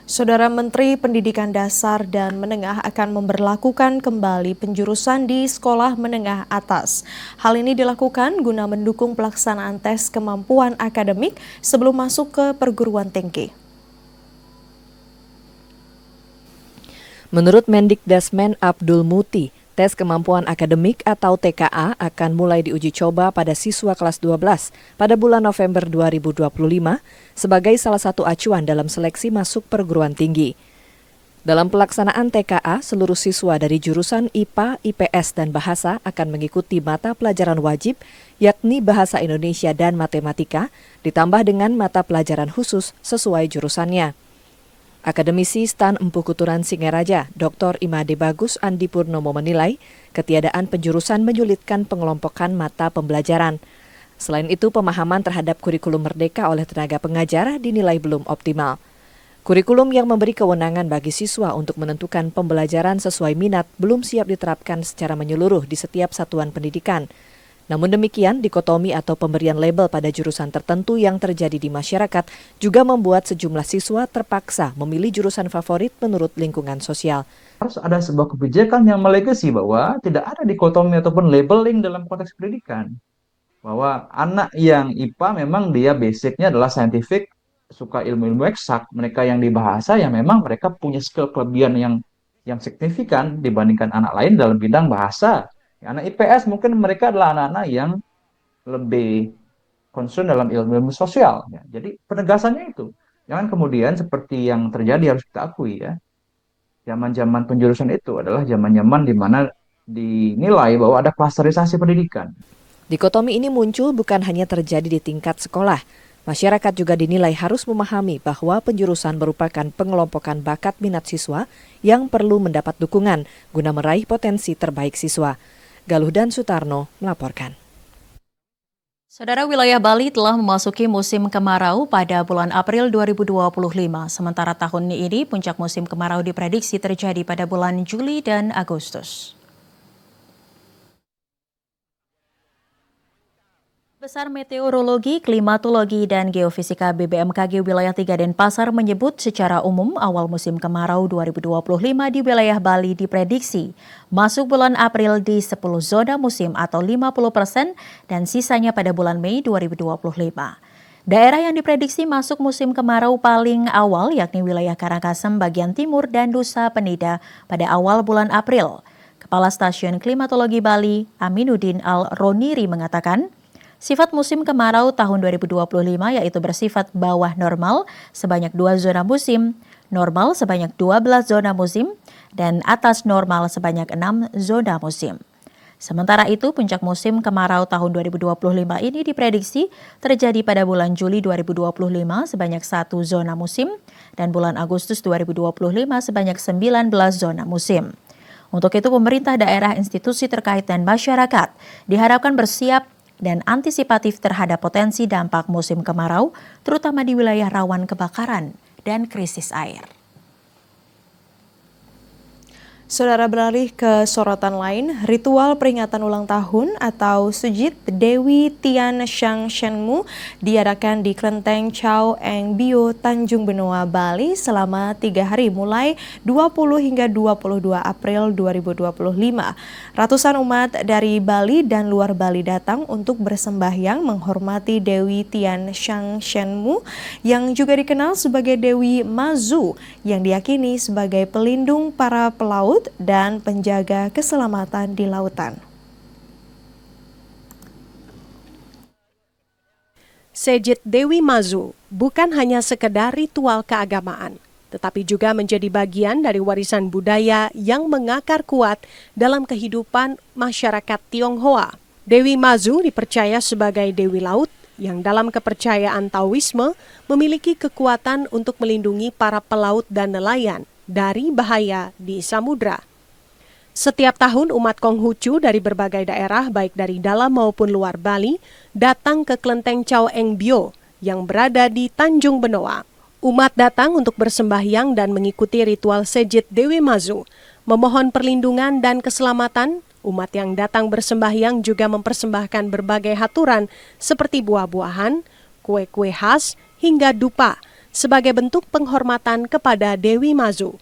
Saudara Menteri Pendidikan Dasar dan Menengah akan memberlakukan kembali penjurusan di sekolah menengah atas. Hal ini dilakukan guna mendukung pelaksanaan tes kemampuan akademik sebelum masuk ke perguruan tinggi. Menurut Mendikdasmen Abdul Muti, tes kemampuan akademik atau TKA akan mulai diuji coba pada siswa kelas 12 pada bulan November 2025 sebagai salah satu acuan dalam seleksi masuk perguruan tinggi. Dalam pelaksanaan TKA, seluruh siswa dari jurusan IPA, IPS, dan Bahasa akan mengikuti mata pelajaran wajib, yakni Bahasa Indonesia dan Matematika, ditambah dengan mata pelajaran khusus sesuai jurusannya. Akademisi STAN Empu Kuturan Singaraja, Dr. Imade Bagus Andi Purnomo menilai ketiadaan penjurusan menyulitkan pengelompokan mata pembelajaran. Selain itu, pemahaman terhadap kurikulum merdeka oleh tenaga pengajar dinilai belum optimal. Kurikulum yang memberi kewenangan bagi siswa untuk menentukan pembelajaran sesuai minat belum siap diterapkan secara menyeluruh di setiap satuan pendidikan. Namun demikian, dikotomi atau pemberian label pada jurusan tertentu yang terjadi di masyarakat juga membuat sejumlah siswa terpaksa memilih jurusan favorit menurut lingkungan sosial. Harus ada sebuah kebijakan yang melegasi bahwa tidak ada dikotomi ataupun labeling dalam konteks pendidikan. Bahwa anak yang IPA memang dia basicnya adalah scientific, suka ilmu-ilmu eksak. Mereka yang di bahasa yang memang mereka punya skill kelebihan yang signifikan dibandingkan anak lain dalam bidang bahasa. Anak IPS mungkin mereka adalah anak-anak yang lebih concern dalam ilmu-ilmu sosial. Ya. Jadi penegasannya itu. Jangan kemudian seperti yang terjadi harus kita akui ya. Zaman-zaman penjurusan itu adalah zaman-zaman di mana dinilai bahwa ada klasterisasi pendidikan. Dikotomi ini muncul bukan hanya terjadi di tingkat sekolah. Masyarakat juga dinilai harus memahami bahwa penjurusan merupakan pengelompokan bakat minat siswa yang perlu mendapat dukungan guna meraih potensi terbaik siswa. Galuh dan Sutarno melaporkan. Saudara, wilayah Bali telah memasuki musim kemarau pada bulan April 2025. Sementara tahun ini puncak musim kemarau diprediksi terjadi pada bulan Juli dan Agustus. Besar Meteorologi, Klimatologi, dan Geofisika BBMKG Wilayah 3 Denpasar menyebut secara umum awal musim kemarau 2025 di wilayah Bali diprediksi masuk bulan April di 10 zona musim atau 50% dan sisanya pada bulan Mei 2025. Daerah yang diprediksi masuk musim kemarau paling awal yakni wilayah Karangasem bagian timur dan Nusa Penida pada awal bulan April. Kepala Stasiun Klimatologi Bali, Aminuddin Al-Roniri mengatakan, sifat musim kemarau tahun 2025 yaitu bersifat bawah normal sebanyak 2 zona musim, normal sebanyak 12 zona musim, dan atas normal sebanyak 6 zona musim. Sementara itu, puncak musim kemarau tahun 2025 ini diprediksi terjadi pada bulan Juli 2025 sebanyak 1 zona musim dan bulan Agustus 2025 sebanyak 19 zona musim. Untuk itu, pemerintah daerah, institusi terkait dan masyarakat diharapkan bersiap dan antisipatif terhadap potensi dampak musim kemarau, terutama di wilayah rawan kebakaran dan krisis air. Saudara, beralih ke sorotan lain, ritual peringatan ulang tahun atau Sujit Dewi Tian Shang Shenmu diadakan di Kelenteng Chow Eng Bio, Tanjung Benoa, Bali selama 3 hari mulai 20 hingga 22 April 2025. Ratusan umat dari Bali dan luar Bali datang untuk bersembahyang menghormati Dewi Tian Shang Shenmu yang juga dikenal sebagai Dewi Mazu yang diyakini sebagai pelindung para pelaut dan penjaga keselamatan di lautan. Sejit Dewi Mazu bukan hanya sekedar ritual keagamaan, tetapi juga menjadi bagian dari warisan budaya yang mengakar kuat dalam kehidupan masyarakat Tionghoa. Dewi Mazu dipercaya sebagai Dewi Laut yang dalam kepercayaan Taoisme memiliki kekuatan untuk melindungi para pelaut dan nelayan dari bahaya di samudra. Setiap tahun umat Konghucu dari berbagai daerah baik dari dalam maupun luar Bali datang ke Kelenteng Chow Eng Bio yang berada di Tanjung Benoa. Umat datang untuk bersembahyang dan mengikuti ritual sejid Dewi Mazu, memohon perlindungan dan keselamatan. Umat yang datang bersembahyang juga mempersembahkan berbagai haturan seperti buah-buahan, kue-kue khas, hingga dupa sebagai bentuk penghormatan kepada Dewi Mazu.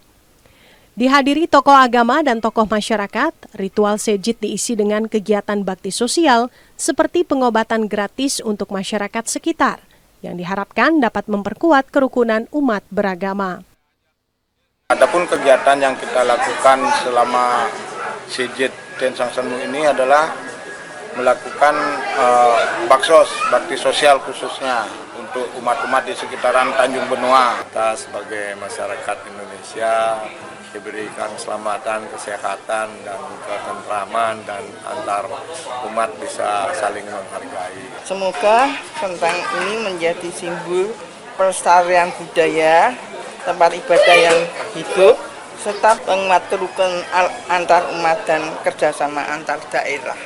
Dihadiri tokoh agama dan tokoh masyarakat, ritual sejid diisi dengan kegiatan bakti sosial seperti pengobatan gratis untuk masyarakat sekitar yang diharapkan dapat memperkuat kerukunan umat beragama. Adapun kegiatan yang kita lakukan selama sejid Den Sang Senu ini adalah melakukan bakti sosial khususnya untuk umat-umat di sekitaran Tanjung Benoa. Kita sebagai masyarakat Indonesia diberikan keselamatan, kesehatan, dan ketentraman, dan antar umat bisa saling menghargai. Semoga kelenteng ini menjadi simbol pelestarian budaya, tempat ibadah yang hidup, serta penguatan rukun antar umat dan kerjasama antar daerah.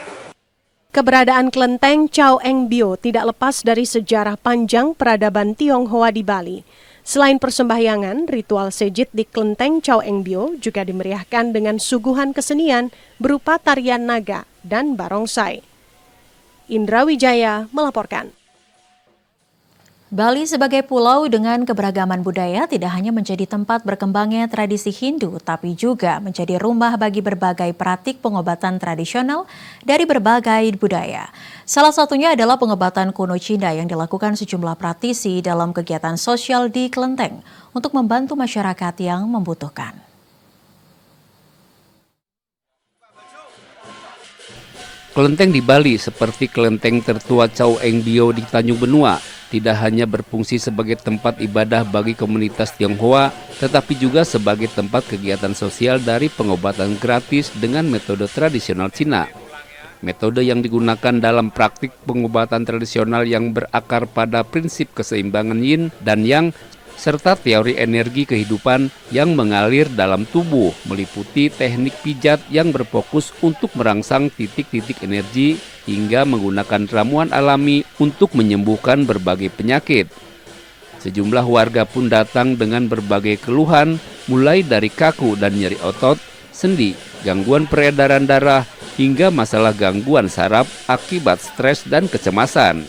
Keberadaan kelenteng Chow Eng Bio tidak lepas dari sejarah panjang peradaban Tionghoa di Bali. Selain persembahyangan, ritual sejid di kelenteng Chow Eng Bio juga dimeriahkan dengan suguhan kesenian berupa tarian naga dan barongsai. Indra Wijaya melaporkan. Bali sebagai pulau dengan keberagaman budaya tidak hanya menjadi tempat berkembangnya tradisi Hindu, tapi juga menjadi rumah bagi berbagai praktik pengobatan tradisional dari berbagai budaya. Salah satunya adalah pengobatan kuno Cina yang dilakukan sejumlah praktisi dalam kegiatan sosial di kelenteng untuk membantu masyarakat yang membutuhkan. Kelenteng di Bali seperti kelenteng tertua Chow Eng Bio di Tanjung Benoa tidak hanya berfungsi sebagai tempat ibadah bagi komunitas Tionghoa, tetapi juga sebagai tempat kegiatan sosial dari pengobatan gratis dengan metode tradisional Cina. Metode yang digunakan dalam praktik pengobatan tradisional yang berakar pada prinsip keseimbangan yin dan yang, serta teori energi kehidupan yang mengalir dalam tubuh, meliputi teknik pijat yang berfokus untuk merangsang titik-titik energi hingga menggunakan ramuan alami untuk menyembuhkan berbagai penyakit. Sejumlah warga pun datang dengan berbagai keluhan, mulai dari kaku dan nyeri otot, sendi, gangguan peredaran darah, hingga masalah gangguan saraf akibat stres dan kecemasan.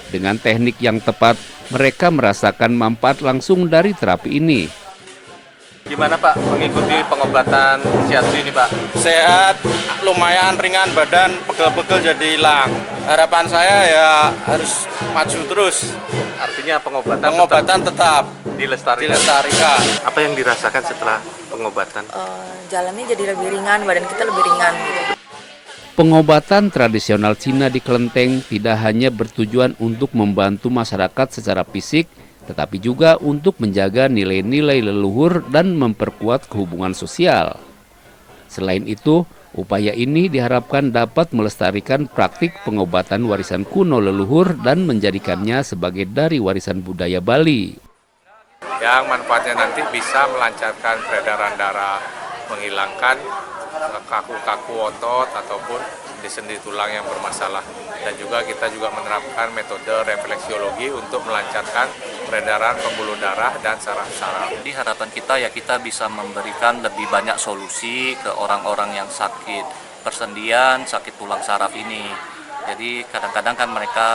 Dengan teknik yang tepat, mereka merasakan manfaat langsung dari terapi ini. Gimana Pak mengikuti pengobatan shiatsu ini Pak? Sehat, lumayan ringan badan, pegel-pegel jadi hilang. Harapan saya ya harus maju terus. Artinya pengobatan tetap dilestarikan. Apa yang dirasakan setelah pengobatan? Jalannya jadi lebih ringan, badan kita lebih ringan. Pengobatan tradisional Cina di kelenteng tidak hanya bertujuan untuk membantu masyarakat secara fisik, tetapi juga untuk menjaga nilai-nilai leluhur dan memperkuat kehubungan sosial. Selain itu, upaya ini diharapkan dapat melestarikan praktik pengobatan warisan kuno leluhur dan menjadikannya sebagai dari warisan budaya Bali. Yang manfaatnya nanti bisa melancarkan peredaran darah, menghilangkan kaku-kaku otot ataupun sendi tulang yang bermasalah. Dan juga kita juga menerapkan metode refleksiologi untuk melancarkan peredaran pembuluh darah dan saraf-saraf. Jadi harapan kita ya kita bisa memberikan lebih banyak solusi ke orang-orang yang sakit persendian, sakit tulang saraf ini. Jadi kadang-kadang kan mereka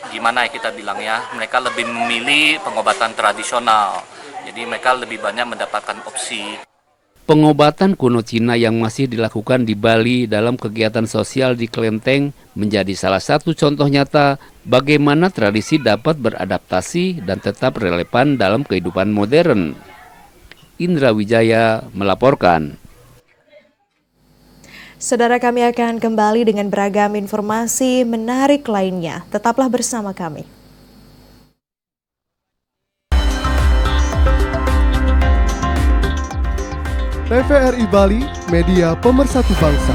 gimana ya kita bilang ya, mereka lebih memilih pengobatan tradisional. Jadi mereka lebih banyak mendapatkan opsi. Pengobatan kuno Cina yang masih dilakukan di Bali dalam kegiatan sosial di kelenteng menjadi salah satu contoh nyata bagaimana tradisi dapat beradaptasi dan tetap relevan dalam kehidupan modern. Indra Wijaya melaporkan. Saudara, kami akan kembali dengan beragam informasi menarik lainnya. Tetaplah bersama kami. TVRI Bali, media pemersatu bangsa.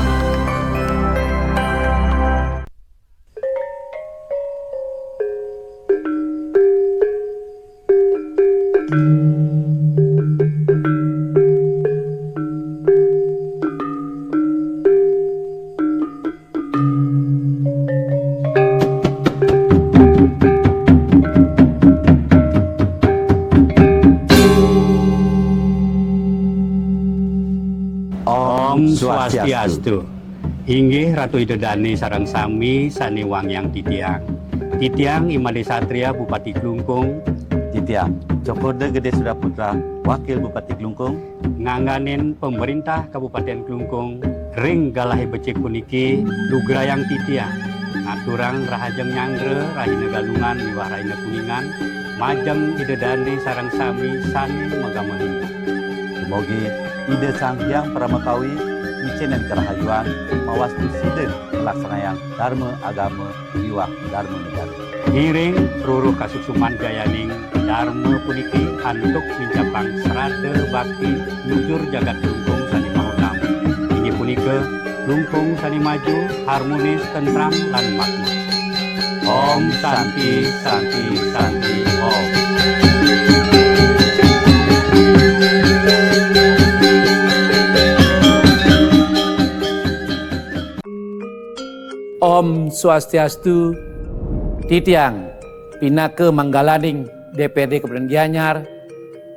Om Swastiastu. Inggih Ratu Idedani sareng sami saniwang yang titiang. Titiang Imade Satria Bupati Klungkung. Titiang Cokode Gede Sudaputra Wakil Bupati Klungkung. Nganganin pemerintah Kabupaten Klungkung. Ring galahe becik puniki dugrayang titiang. Ngaturang rahajeng nyangre rahina galungan miwah rahina kuningan. Majeng Idedani sareng sami sani magamelinda. Semoga ide Sang Hyang Pramatawi Icenen Kerahayuan mawastu siden pelaksanaan Dharma Agama Jiwa Dharma Negara. Ngiring ruruh kasuksuman jayaning Dharma puniki antuk mincapang serada bakti nujur jagat Klungkung sani mahunam. Ini punike Klungkung sani maju harmonis tentram lan makmur. Om Santi Santi Santi Om. Om Swastiastu. Titiang Pinake Manggalaning DPRD Kabupaten Gianyar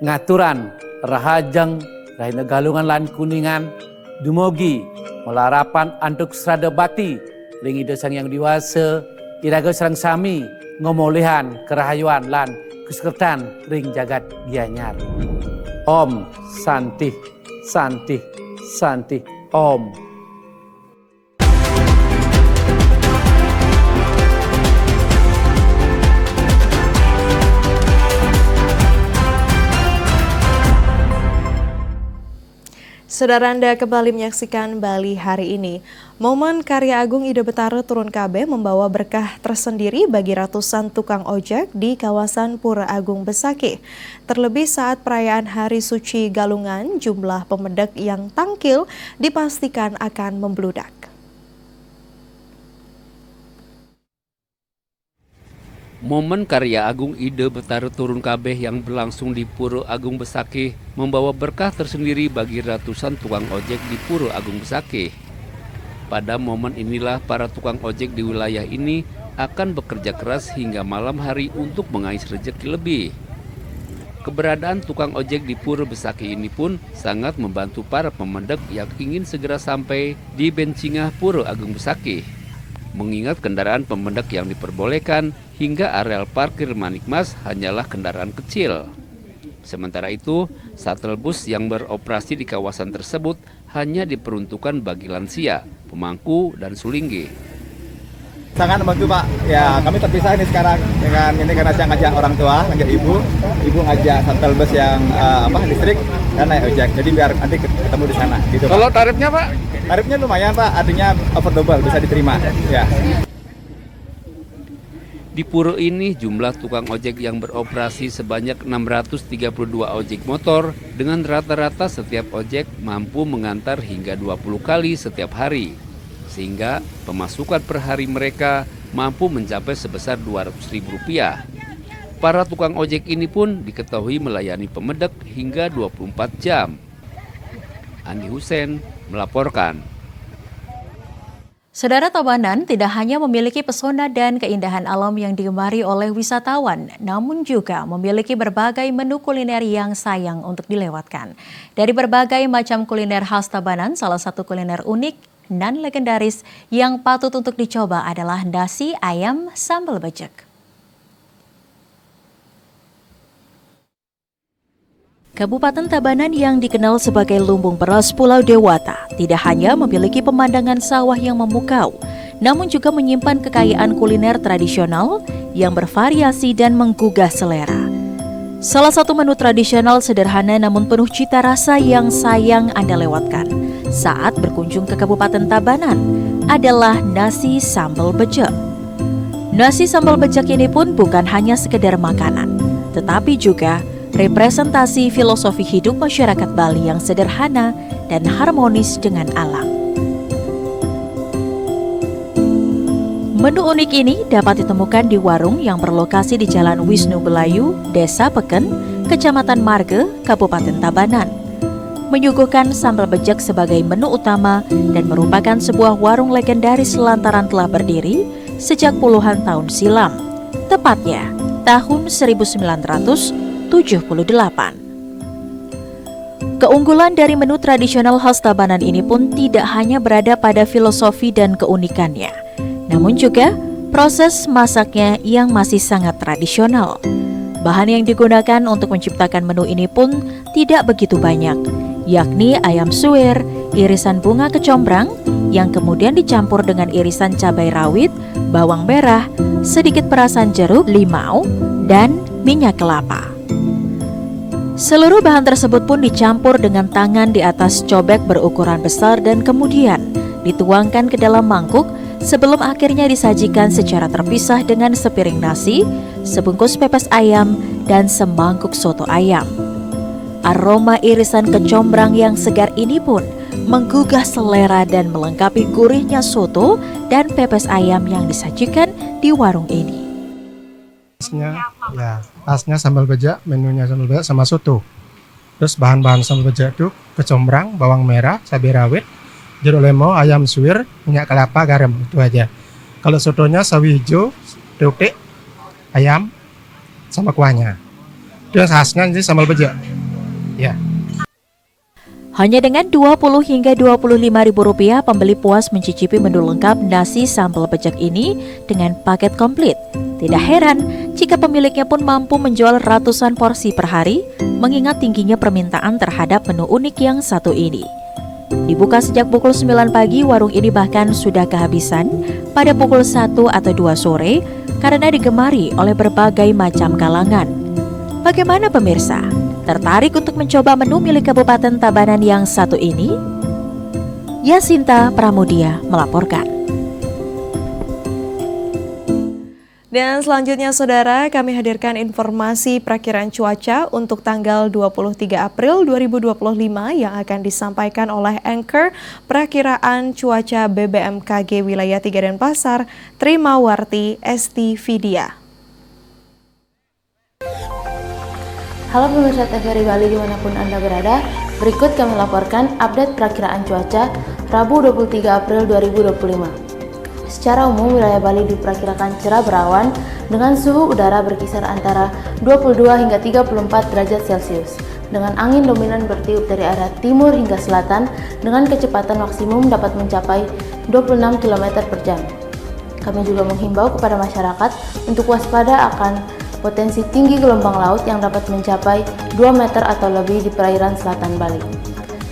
ngaturan rahajeng rahina galungan lan kuningan dumugi melarapan antuk serada bakti ring ide Sang Yang Diwasa iraga sareng sami ngomolehan kerahayuan lan kesekertan ring jagat Gianyar. Om Santi Santi Santi Om. Saudara Anda kembali menyaksikan Bali hari ini. Momen Karya Agung Ida Betara Turun KB membawa berkah tersendiri bagi ratusan tukang ojek di kawasan Pura Agung Besakih. Terlebih saat perayaan Hari Suci Galungan, jumlah pemedek yang tangkil dipastikan akan membludak. Momen Karya Agung Ida Betara Turun Kabeh yang berlangsung di Pura Agung Besakih membawa berkah tersendiri bagi ratusan tukang ojek di Pura Agung Besakih. Pada momen inilah para tukang ojek di wilayah ini akan bekerja keras hingga malam hari untuk mengais rezeki lebih. Keberadaan tukang ojek di Pura Besakih ini pun sangat membantu para pemedek yang ingin segera sampai di Bencingah Pura Agung Besakih. Mengingat kendaraan pemedek yang diperbolehkan hingga areal parkir Manikmas hanyalah kendaraan kecil. Sementara itu, shuttle bus yang beroperasi di kawasan tersebut hanya diperuntukkan bagi lansia, pemangku, dan sulinggi. Sangat membantu Pak, ya kami terpisah ini sekarang dengan ini karena saya ngajak orang tua, ngajak ibu ngajak shuttle bus yang listrik dan naik ojek, jadi biar nanti ketemu di sana. Gitu, kalau Pak. Tarifnya Pak? Tarifnya lumayan Pak, artinya affordable, bisa diterima. Ya. Di pura ini jumlah tukang ojek yang beroperasi sebanyak 632 ojek motor dengan rata-rata setiap ojek mampu mengantar hingga 20 kali setiap hari. Sehingga pemasukan per hari mereka mampu mencapai sebesar Rp200.000. Para tukang ojek ini pun diketahui melayani pemedek hingga 24 jam. Andi Hussein melaporkan. Saudara, Tabanan tidak hanya memiliki pesona dan keindahan alam yang digemari oleh wisatawan, namun juga memiliki berbagai menu kuliner yang sayang untuk dilewatkan. Dari berbagai macam kuliner khas Tabanan, salah satu kuliner unik dan legendaris yang patut untuk dicoba adalah nasi ayam sambal becek. Kabupaten Tabanan yang dikenal sebagai lumbung beras Pulau Dewata tidak hanya memiliki pemandangan sawah yang memukau, namun juga menyimpan kekayaan kuliner tradisional yang bervariasi dan menggugah selera. Salah satu menu tradisional sederhana namun penuh cita rasa yang sayang Anda lewatkan saat berkunjung ke Kabupaten Tabanan adalah nasi sambal becek. Nasi sambal becek ini pun bukan hanya sekedar makanan, tetapi juga representasi filosofi hidup masyarakat Bali yang sederhana dan harmonis dengan alam. Menu unik ini dapat ditemukan di warung yang berlokasi di Jalan Wisnu Belayu, Desa Peken, Kecamatan Marge, Kabupaten Tabanan. Menyuguhkan sambal becek sebagai menu utama dan merupakan sebuah warung legendaris lantaran telah berdiri sejak puluhan tahun silam. tepatnya tahun 1978. Keunggulan dari menu tradisional khas Tabanan ini pun tidak hanya berada pada filosofi dan keunikannya, namun juga proses masaknya yang masih sangat tradisional. Bahan yang digunakan untuk menciptakan menu ini pun tidak begitu banyak, yakni ayam suwir, irisan bunga kecombrang, yang kemudian dicampur dengan irisan cabai rawit, bawang merah, sedikit perasan jeruk, limau, dan minyak kelapa. Seluruh bahan tersebut pun dicampur dengan tangan di atas cobek berukuran besar dan kemudian dituangkan ke dalam mangkuk sebelum akhirnya disajikan secara terpisah dengan sepiring nasi, sebungkus pepes ayam, dan semangkuk soto ayam. Aroma irisan kecombrang yang segar ini pun menggugah selera dan melengkapi gurihnya soto dan pepes ayam yang disajikan di warung ini. Khasnya sambal bejak, menunya sambal bejak sama soto. Terus bahan-bahan sambal bejak itu kecombrang, bawang merah, cabai rawit, jeruk lemau, ayam suwir, minyak kelapa, garam, itu aja. Kalau sotonya sawi hijau, tutik, ayam, sama kuahnya. Itu yang khasnya jadi sambal bejak. Ya. Hanya dengan Rp20 hingga Rp25.000 pembeli puas mencicipi menu lengkap nasi sambal bejak ini dengan paket komplit. Tidak heran jika pemiliknya pun mampu menjual ratusan porsi per hari, mengingat tingginya permintaan terhadap menu unik yang satu ini. Dibuka sejak pukul 9 pagi, warung ini bahkan sudah kehabisan pada pukul 1 atau 2 sore karena digemari oleh berbagai macam kalangan. Bagaimana pemirsa? Tertarik untuk mencoba menu milik Kabupaten Tabanan yang satu ini? Yasinta Pramudia melaporkan. Dan selanjutnya saudara, kami hadirkan informasi perakiraan cuaca untuk tanggal 23 April 2025 yang akan disampaikan oleh anchor perakiraan cuaca BBMKG Wilayah 3 Denpasar, Trimawarti Esti Vidya. Halo pemirsa TVRI Bali dimanapun Anda berada, berikut kami laporkan update perakiraan cuaca Rabu 23 April 2025. Secara umum, wilayah Bali diperkirakan cerah berawan dengan suhu udara berkisar antara 22 hingga 34 derajat Celcius, dengan angin dominan bertiup dari arah timur hingga selatan dengan kecepatan maksimum dapat mencapai 26 km per jam. Kami juga menghimbau kepada masyarakat untuk waspada akan potensi tinggi gelombang laut yang dapat mencapai 2 meter atau lebih di perairan selatan Bali.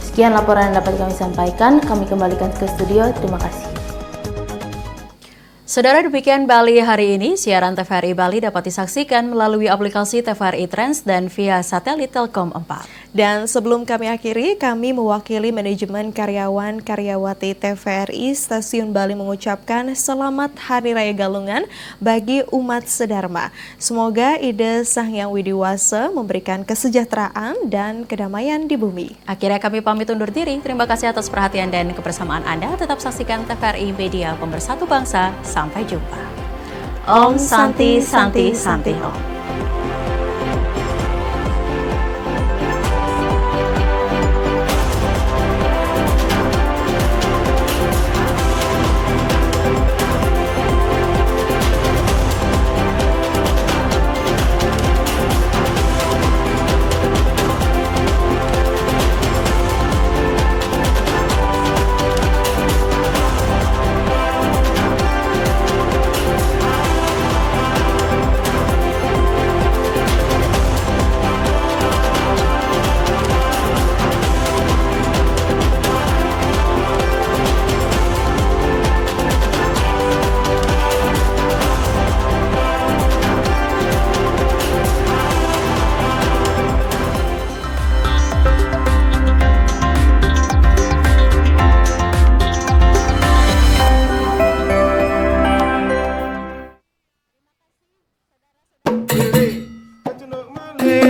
Sekian laporan yang dapat kami sampaikan, kami kembalikan ke studio, terima kasih. Saudara, demikian Bali hari ini. Siaran TVRI Bali dapat disaksikan melalui aplikasi TVRI Trans dan via satelit Telkom 4. Dan sebelum kami akhiri, kami mewakili manajemen karyawan karyawati TVRI Stasiun Bali mengucapkan selamat Hari Raya Galungan bagi umat sedharma. Semoga ide Sang Hyang Widiwasa memberikan kesejahteraan dan kedamaian di bumi. Akhirnya kami pamit undur diri. Terima kasih atas perhatian dan kebersamaan Anda. Tetap saksikan TVRI Media Pemersatu Bangsa. Sampai jumpa. Om Santi Santi Santi Om.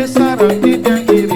Sarang